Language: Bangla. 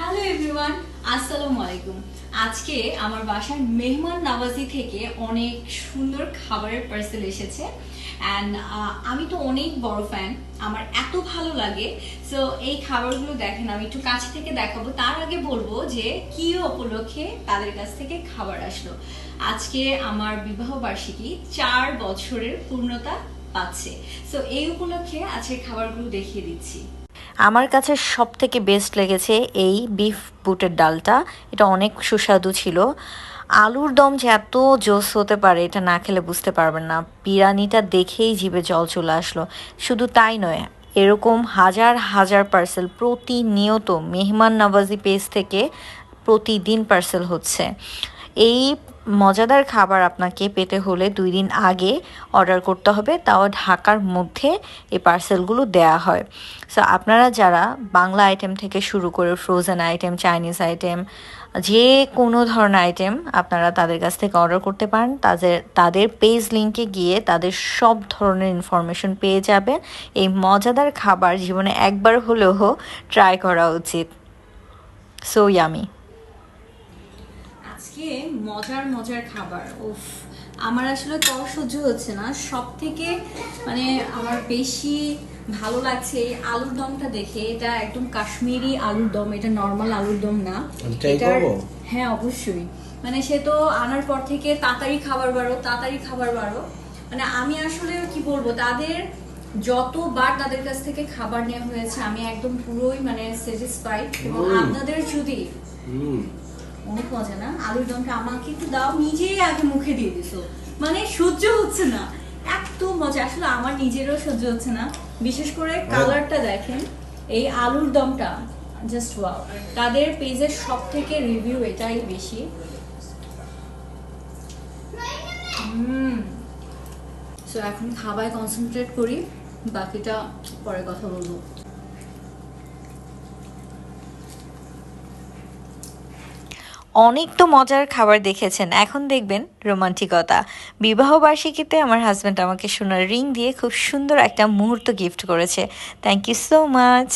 হ্যালো এভরিওয়ান, আসসালামু আলাইকুম। আজকে আমার বাসার মেহমান নাওয়াজি থেকে অনেক সুন্দর খাবারের পার্সেল এসেছে অ্যান্ড আমি তো অনেক বড় ফ্যান, আমার এত ভালো লাগে। সো এই খাবারগুলো দেখেন, আমি একটু কাছে থেকে দেখাবো। তার আগে বলবো যে কি উপলক্ষে তাদের কাছ থেকে খাবার আসলো। আজকে আমার বিবাহ বার্ষিকী 4 বছরের পূর্ণতা পাচ্ছে। সো এই উপলক্ষে আজকে খাবারগুলো দেখিয়ে দিচ্ছি। আমার কাছে সবথেকে বেস্ট লেগেছে এই বিফ বুটের ডালটা। এটা অনেক সুস্বাদু ছিল। আলুর দম যে এত জোস হতে পারে এটা না খেলে বুঝতে পারবেন না। বিরিয়ানিটা দেখেই জিভে জল চলে আসলো। শুধু তাই নয়, এরকম হাজার হাজার পার্সেল প্রতিনিয়ত মেহমান নওয়াজি পেজ থেকে প্রতিদিন পার্সেল হচ্ছে। এই মজাদার খাবার আপনাকে পেতে হলে 2 দিন আগে অর্ডার করতে হবে, তাও ঢাকার মধ্যে এই পার্সেলগুলো দেয়া হয়। সো আপনারা যারা বাংলা আইটেম থেকে শুরু করে ফ্রোজেন আইটেম, চাইনিজ আইটেম, যে কোনো ধরনের আইটেম আপনারা তাদের কাছ থেকে অর্ডার করতে পারেন। তাদের পেজ লিঙ্কে গিয়ে তাদের সব ধরনের ইনফরমেশন পেয়ে যাবেন। এই মজাদার খাবার জীবনে একবার হলেও ট্রাই করা উচিত। So yummy. আজকে মজার মজার খাবার, উফ, আমার আসলে তর সহ্য হচ্ছে না। সব থেকে মানে আমার বেশি ভালো লাগছে এই আলুর দমটা দেখে। এটা একদম কাশ্মীরি আলুর দম, এটা নর্মাল আলুর দম না। এটা হ্যাঁ অবশ্যই, মানে সে তো আনার পর থেকে তাড়াতাড়ি খাবার বাড়ো, তাড়াতাড়ি খাবার বাড়ো। মানে আমি আসলে কি বলবো, তাদের যতবার তাদের কাছ থেকে খাবার নেওয়া হয়েছে আমি একদম পুরোই মানে স্যাটিসফাইড। এবং আপনাদের যদি অনেক মজা না আলুর দমটা, আমাকে একটু দাও, নিজেই আগে মুখে দিয়ে দিছো, মানে সহ্য হচ্ছে না, এত মজা। আসলে আমার নিজেরও সহ্য হচ্ছে না। বিশেষ করে কালারটা দেখেন, এই আলুর দমটা জাস্ট ওয়াও। তাদের পেজের সব থেকে রিভিউ এটাই বেশি। সো এখন খাবারে কনসেন্ট্রেট করি, বাকিটা পরে কথা বলবো। অনেক তো মজার খাবার দেখেছেন, এখন দেখবেন রোমান্টিকতা। বিবাহ বার্ষিকীতে আমার হাজব্যান্ড আমাকে সোনার রিং দিয়ে খুব সুন্দর একটা মুহূর্ত গিফট করেছে। Thank you so much.